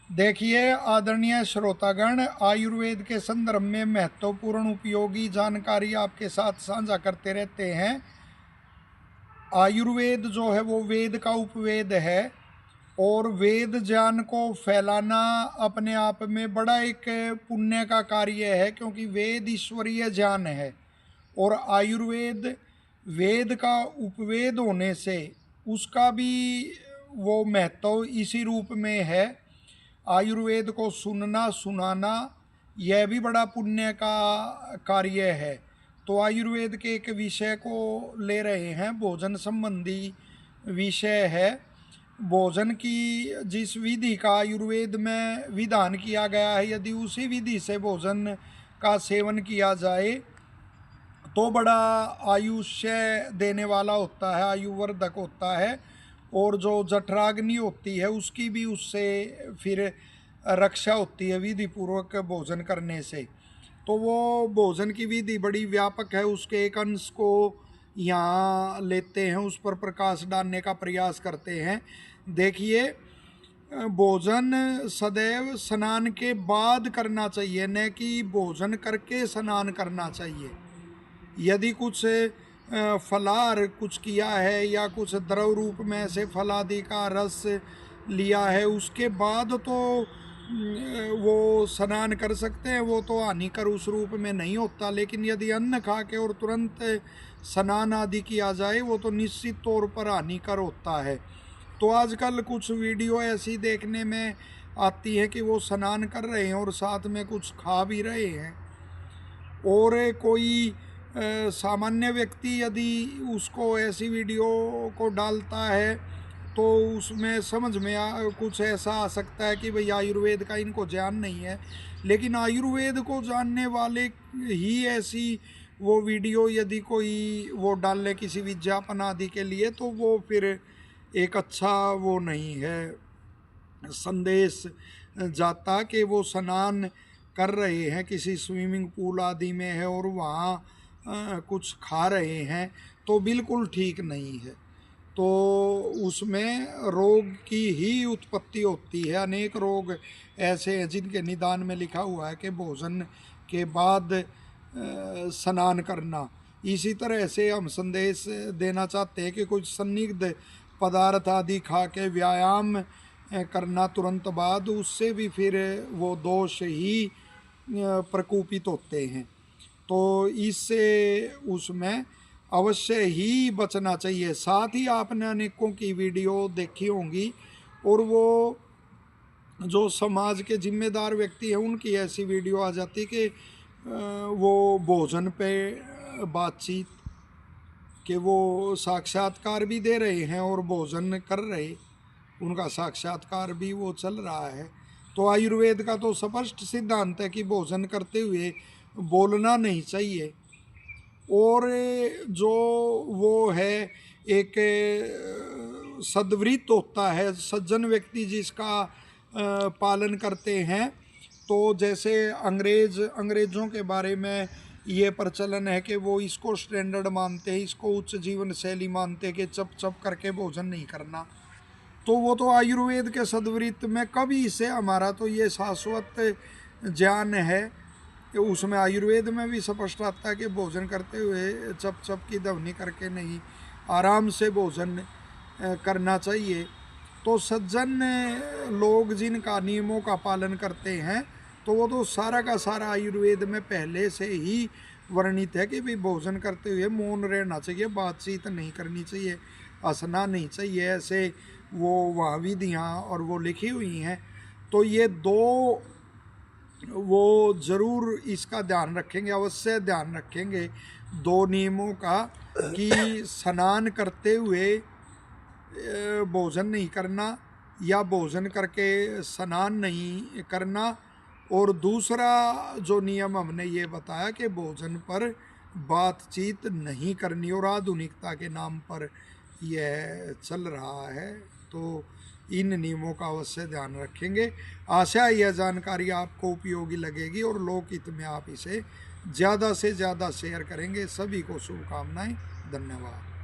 देखिए आदरणीय श्रोतागण, आयुर्वेद के संदर्भ में महत्वपूर्ण उपयोगी जानकारी आपके साथ साझा करते रहते हैं। आयुर्वेद जो है वो वेद का उपवेद है और वेद ज्ञान को फैलाना अपने आप में बड़ा एक पुण्य का कार्य है, क्योंकि वेद ईश्वरीय ज्ञान है और आयुर्वेद वेद का उपवेद होने से उसका भी वो महत्व इसी रूप में है। आयुर्वेद को सुनना सुनाना यह भी बड़ा पुण्य का कार्य है। तो आयुर्वेद के एक विषय को ले रहे हैं, भोजन संबंधी विषय है। भोजन की जिस विधि का आयुर्वेद में विधान किया गया है, यदि उसी विधि से भोजन का सेवन किया जाए तो बड़ा आयुष्य देने वाला होता है, आयुवर्धक होता है। और जो जठराग्नि होती है उसकी भी उससे फिर रक्षा होती है विधि पूर्वक भोजन करने से। तो वो भोजन की विधि बड़ी व्यापक है, उसके एक अंश को यहाँ लेते हैं, उस पर प्रकाश डालने का प्रयास करते हैं। देखिए, भोजन सदैव स्नान के बाद करना चाहिए, न कि भोजन करके स्नान करना चाहिए। यदि कुछ फलाहार कुछ किया है या कुछ द्रव रूप में से फलादि का रस लिया है उसके बाद तो वो स्नान कर सकते हैं, वो तो हानिकर उस रूप में नहीं होता। लेकिन यदि अन्न खा के और तुरंत स्नान आदि किया जाए वो तो निश्चित तौर पर हानिकर होता है। तो आजकल कुछ वीडियो ऐसी देखने में आती है कि वो स्नान कर रहे हैं और साथ में कुछ खा भी रहे हैं। और कोई सामान्य व्यक्ति यदि उसको ऐसी वीडियो को डालता है तो उसमें समझ में कुछ ऐसा आ सकता है कि भाई आयुर्वेद का इनको ज्ञान नहीं है। लेकिन आयुर्वेद को जानने वाले ही ऐसी वो वीडियो यदि कोई वो डाल ले किसी विज्ञापन आदि के लिए, तो वो फिर एक अच्छा वो नहीं है संदेश जाता कि वो स्नान कर रहे हैं किसी स्विमिंग पूल आदि में है और वहाँ कुछ खा रहे हैं, तो बिल्कुल ठीक नहीं है। तो उसमें रोग की ही उत्पत्ति होती है। अनेक रोग ऐसे हैं जिनके निदान में लिखा हुआ है कि भोजन के बाद स्नान करना। इसी तरह से हम संदेश देना चाहते हैं कि कुछ संदिग्ध पदार्थ आदि खा के व्यायाम करना तुरंत बाद, उससे भी फिर वो दोष ही प्रकोपित होते हैं। तो इससे उसमें अवश्य ही बचना चाहिए। साथ ही आपने अनेकों की वीडियो देखी होंगी और वो जो समाज के जिम्मेदार व्यक्ति हैं उनकी ऐसी वीडियो आ जाती कि वो भोजन पे बातचीत कि वो साक्षात्कार भी दे रहे हैं और भोजन कर रहे, उनका साक्षात्कार भी वो चल रहा है। तो आयुर्वेद का तो स्पष्ट सिद्धांत है कि भोजन करते हुए बोलना नहीं चाहिए। और जो वो है एक सद्वृत्त होता है, सज्जन व्यक्ति जिसका पालन करते हैं। तो जैसे अंग्रेज़ों के बारे में ये प्रचलन है कि वो इसको स्टैंडर्ड मानते हैं, इसको उच्च जीवन शैली मानते हैं कि चप चप करके भोजन नहीं करना। तो वो तो आयुर्वेद के सद्वृत्त में कभी से हमारा तो ये शाश्वत ज्ञान है कि उसमें आयुर्वेद में भी स्पष्ट आता है कि भोजन करते हुए चप चप की ध्वनि करके नहीं, आराम से भोजन करना चाहिए। तो सज्जन लोग जिनका नियमों का पालन करते हैं तो वो तो सारा का सारा आयुर्वेद में पहले से ही वर्णित है कि भाई भोजन करते हुए मौन रहना चाहिए, बातचीत नहीं करनी चाहिए, हंसना नहीं चाहिए, ऐसे वो वहाँ विधियाँ और वो लिखी हुई हैं। तो ये दो वो ज़रूर इसका ध्यान रखेंगे, अवश्य ध्यान रखेंगे दो नियमों का, कि स्नान करते हुए भोजन नहीं करना या भोजन करके स्नान नहीं करना। और दूसरा जो नियम हमने ये बताया कि भोजन पर बातचीत नहीं करनी, और आधुनिकता के नाम पर यह चल रहा है। तो इन नियमों का अवश्य ध्यान रखेंगे। आशा है यह जानकारी आपको उपयोगी लगेगी और लोकहित में आप इसे ज़्यादा से ज़्यादा शेयर करेंगे। सभी को शुभकामनाएं। धन्यवाद।